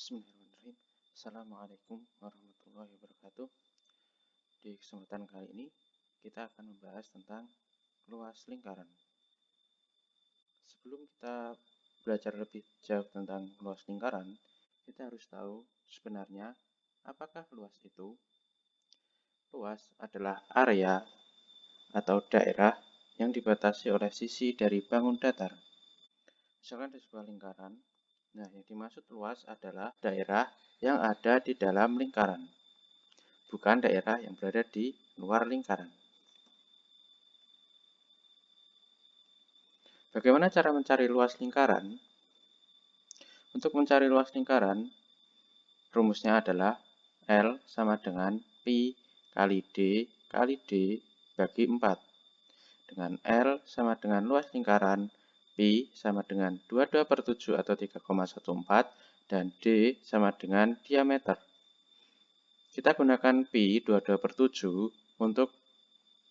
Bismillahirrahmanirrahim. Assalamualaikum warahmatullahi wabarakatuh. Di kesempatan kali ini kita akan membahas tentang luas lingkaran. Sebelum kita belajar lebih jauh tentang luas lingkaran, kita harus tahu sebenarnya apakah luas itu. Luas adalah area atau daerah yang dibatasi oleh sisi dari bangun datar. Misalkan di sebuah lingkaran, nah yang dimaksud luas adalah daerah yang ada di dalam lingkaran, bukan daerah yang berada di luar lingkaran. Bagaimana cara mencari luas lingkaran? Untuk mencari luas lingkaran, rumusnya adalah L sama dengan Pi kali D bagi 4. Dengan L sama dengan luas lingkaran, Pi sama dengan 22/7 atau 3,14 dan D sama dengan diameter. Kita gunakan Pi 22/7 untuk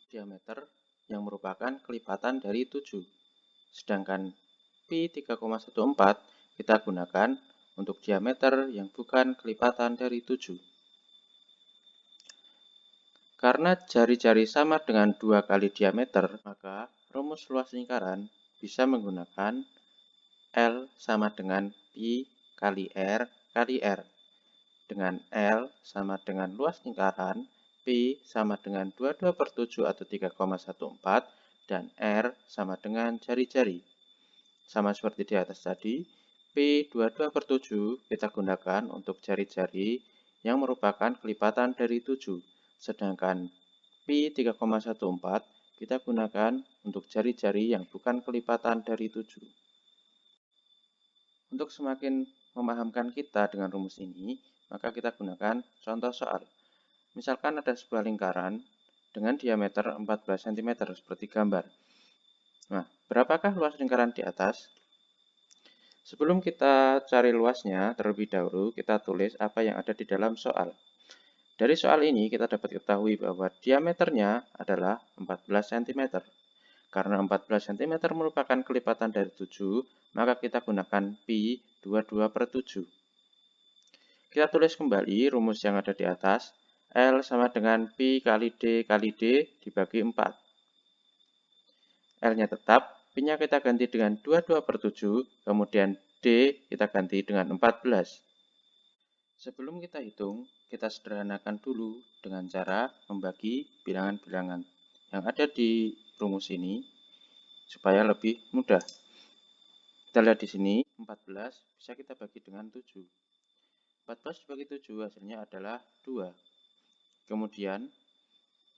diameter yang merupakan kelipatan dari 7. Sedangkan Pi 3,14 kita gunakan untuk diameter yang bukan kelipatan dari 7. Karena jari-jari sama dengan 2 kali diameter, maka rumus luas lingkaran bisa menggunakan L sama dengan Pi kali R kali R. Dengan L sama dengan luas lingkaran, Pi sama dengan 22/7 atau 3,14 dan R sama dengan jari-jari. Sama seperti di atas tadi, Pi 22/7 kita gunakan untuk jari-jari yang merupakan kelipatan dari 7. Sedangkan Pi 3,14 kita gunakan untuk jari-jari yang bukan kelipatan dari 7. Untuk semakin memahamkan kita dengan rumus ini, maka kita gunakan contoh soal. Misalkan ada sebuah lingkaran dengan diameter 14 cm seperti gambar. Nah, berapakah luas lingkaran di atas? Sebelum kita cari luasnya, terlebih dahulu kita tulis apa yang ada di dalam soal. Dari soal ini kita dapat ketahui bahwa diameternya adalah 14 cm. Karena 14 cm merupakan kelipatan dari 7, maka kita gunakan Pi 22/7. Kita tulis kembali rumus yang ada di atas. L sama dengan Pi kali D dibagi 4. L-nya tetap, Pi-nya kita ganti dengan 22/7, kemudian D kita ganti dengan 14. Sebelum kita hitung, kita sederhanakan dulu dengan cara membagi bilangan-bilangan yang ada di rumus ini supaya lebih mudah. Kita lihat di sini, 14 bisa kita bagi dengan 7. 14 dibagi 7 hasilnya adalah 2. Kemudian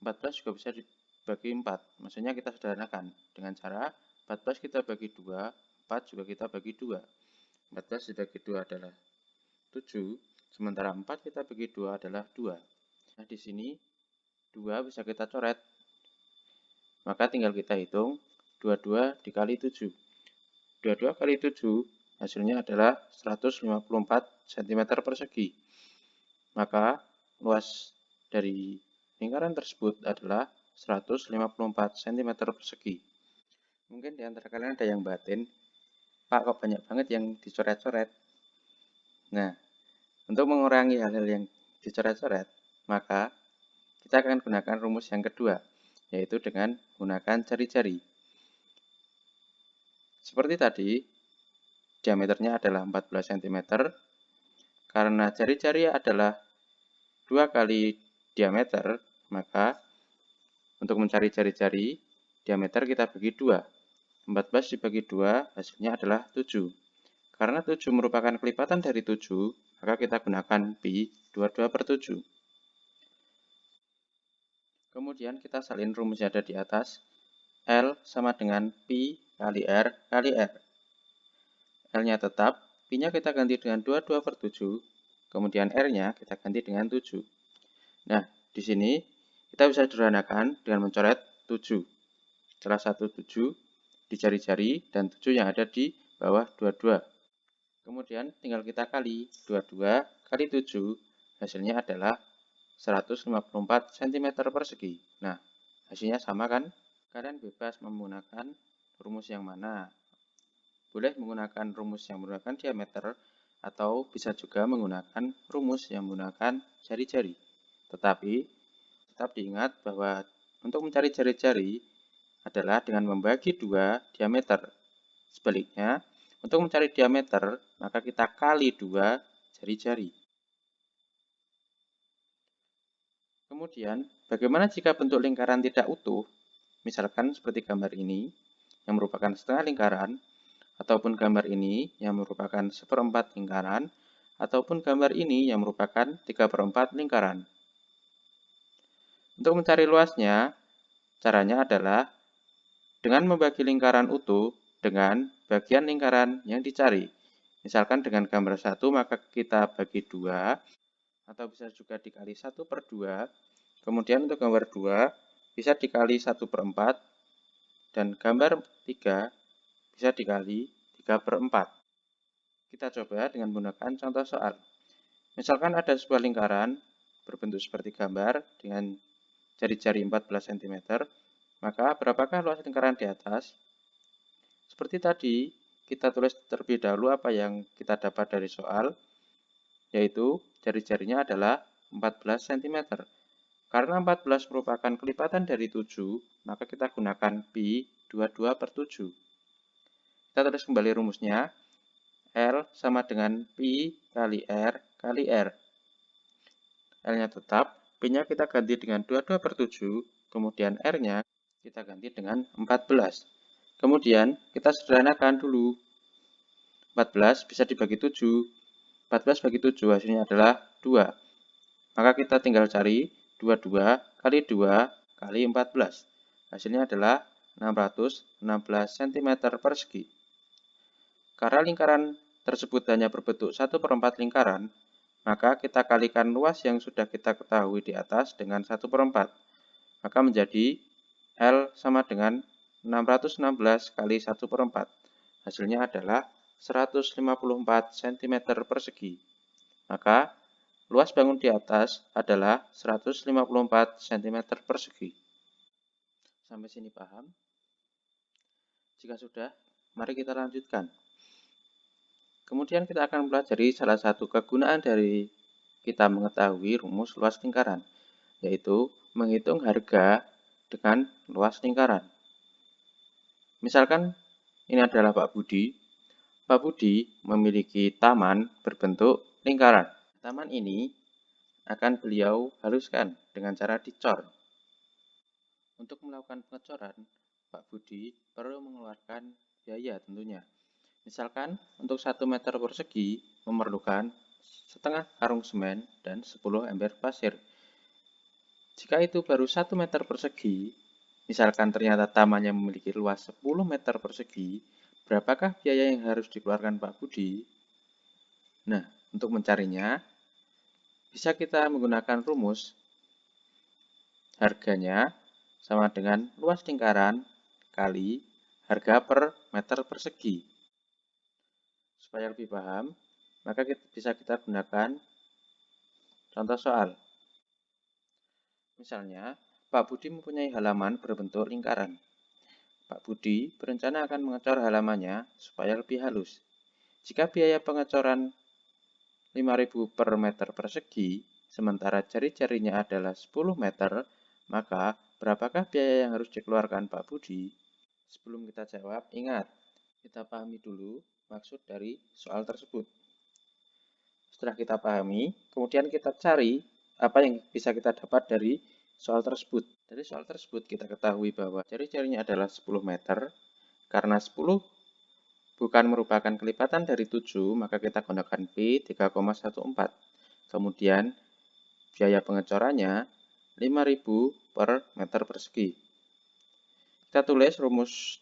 14 juga bisa dibagi 4. Maksudnya kita sederhanakan dengan cara 14 kita bagi 2, 4 juga kita bagi 2. 14 dibagi 2 adalah 7, sementara 4 kita bagi 2 adalah 2. Nah, di sini 2 bisa kita coret. Maka tinggal kita hitung 22 dikali 7. 22 kali 7 hasilnya adalah 154 cm persegi. Maka luas dari lingkaran tersebut adalah 154 cm persegi. Mungkin di antara kalian ada yang batin, Pak kok banyak banget yang dicoret-coret. Nah, untuk mengurangi hal-hal yang dicoret-coret, maka kita akan gunakan rumus yang kedua, yaitu dengan menggunakan jari-jari. Seperti tadi, diameternya adalah 14 cm. Karena jari-jari adalah 2 kali diameter, maka untuk mencari jari-jari, diameter kita bagi 2. 14 dibagi 2 hasilnya adalah 7. Karena 7 merupakan kelipatan dari 7, maka kita gunakan Pi 22/7. Kemudian kita salin rumus yang ada di atas. L sama dengan Pi kali R kali R. L-nya tetap, Pi-nya kita ganti dengan 22/7, kemudian R-nya kita ganti dengan 7. Nah, di sini kita bisa sederhanakan dengan mencoret 7. Salah satu 7 di jari-jari dan 7 yang ada di bawah 22. Kemudian tinggal kita kali 22 kali 7, hasilnya adalah 154 cm persegi. Nah, hasilnya sama kan? Kalian bebas menggunakan rumus yang mana. Boleh menggunakan rumus yang menggunakan diameter, atau bisa juga menggunakan rumus yang menggunakan jari-jari. Tetapi tetap diingat bahwa untuk mencari jari-jari adalah dengan membagi dua diameter. Sebaliknya, untuk mencari diameter, maka kita kali dua jari-jari. Kemudian, bagaimana jika bentuk lingkaran tidak utuh? Misalkan seperti gambar ini, yang merupakan setengah lingkaran, ataupun gambar ini yang merupakan 1/4 lingkaran, ataupun gambar ini yang merupakan 3/4 lingkaran. Untuk mencari luasnya, caranya adalah dengan membagi lingkaran utuh dengan bagian lingkaran yang dicari. Misalkan dengan gambar 1 maka kita bagi 2, atau bisa juga dikali 1/2. Kemudian untuk gambar 2 bisa dikali 1/4, dan gambar 3 bisa dikali 3/4. Kita coba dengan menggunakan contoh soal. Misalkan ada sebuah lingkaran berbentuk seperti gambar dengan jari-jari 14 cm, maka berapakah luas lingkaran di atas? Seperti tadi, kita tulis terlebih dahulu apa yang kita dapat dari soal, yaitu jari-jarinya adalah 14 cm. Karena 14 merupakan kelipatan dari 7, maka kita gunakan pi 22/7. Kita tulis kembali rumusnya. L sama dengan pi kali R kali R. L-nya tetap, P-nya kita ganti dengan 22/7, kemudian R-nya kita ganti dengan 14. Kemudian kita sederhanakan dulu. 14 bisa dibagi 7. 14 bagi 7 hasilnya adalah 2. Maka kita tinggal cari 22 kali 2 kali 14. Hasilnya adalah 616 cm persegi. Karena lingkaran tersebut hanya berbentuk 1/4 lingkaran, maka kita kalikan luas yang sudah kita ketahui di atas dengan 1/4. Maka menjadi L sama dengan 616 kali 1/4. Hasilnya adalah 154 cm persegi. Maka luas bangun di atas adalah 154 cm persegi. Sampai sini paham? Jika sudah, mari kita lanjutkan. Kemudian kita akan pelajari salah satu kegunaan dari kita mengetahui rumus luas lingkaran, yaitu menghitung harga dengan luas lingkaran. Misalkan ini adalah Pak Budi. Pak Budi memiliki taman berbentuk lingkaran. Taman ini akan beliau haluskan dengan cara dicor. Untuk melakukan pengecoran, Pak Budi perlu mengeluarkan biaya tentunya. Misalkan untuk 1 meter persegi memerlukan setengah karung semen dan 10 ember pasir. Jika itu baru 1 meter persegi, misalkan ternyata tamannya memiliki luas 10 meter persegi, berapakah biaya yang harus dikeluarkan Pak Budi? Nah, untuk mencarinya, bisa kita menggunakan rumus harganya sama dengan luas lingkaran kali harga per meter persegi. Supaya lebih paham, maka bisa kita gunakan contoh soal. Misalnya, Pak Budi mempunyai halaman berbentuk lingkaran. Pak Budi berencana akan mengecor halamannya supaya lebih halus. Jika biaya pengecoran 5.000 per meter persegi, sementara jari-jarinya adalah 10 meter, maka berapakah biaya yang harus dikeluarkan Pak Budi? Sebelum kita jawab, ingat, kita pahami dulu maksud dari soal tersebut. Setelah kita pahami, kemudian kita cari apa yang bisa kita dapat dari soal tersebut. Dari soal tersebut kita ketahui bahwa jari-jarinya adalah 10 meter. Karena 10 bukan merupakan kelipatan dari 7, maka kita gunakan P 3,14. Kemudian biaya pengecorannya 5.000 per meter persegi. Kita tulis rumus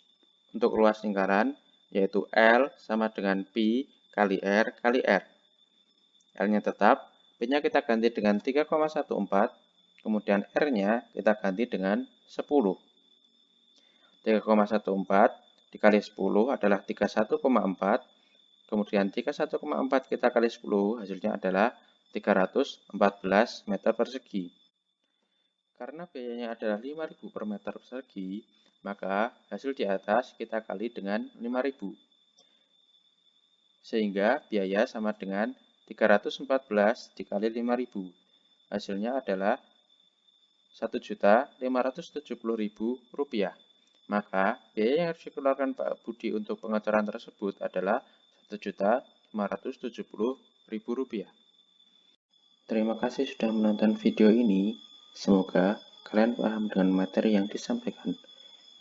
untuk luas lingkaran, yaitu L sama dengan Pi kali R kali R. L-nya tetap, P-nya kita ganti dengan 3,14, kemudian R-nya kita ganti dengan 10. 3,14 dikali 10 adalah 31,4, kemudian 31,4 kita kali 10, hasilnya adalah 314 meter persegi. Karena biayanya adalah 5.000 per meter persegi, maka hasil di atas kita kali dengan 5.000. Sehingga biaya sama dengan 314 dikali 5.000. Hasilnya adalah Rp1.570.000. Maka biaya yang harus dikeluarkan Pak Budi untuk pengecoran tersebut adalah Rp1.570.000. Terima kasih sudah menonton video ini. Semoga kalian paham dengan materi yang disampaikan.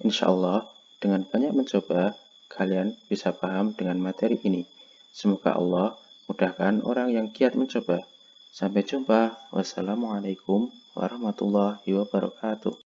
Insya Allah, dengan banyak mencoba, kalian bisa paham dengan materi ini. Semoga Allah mudahkan orang yang giat mencoba. Sampai jumpa. Wassalamualaikum warahmatullahi wabarakatuh.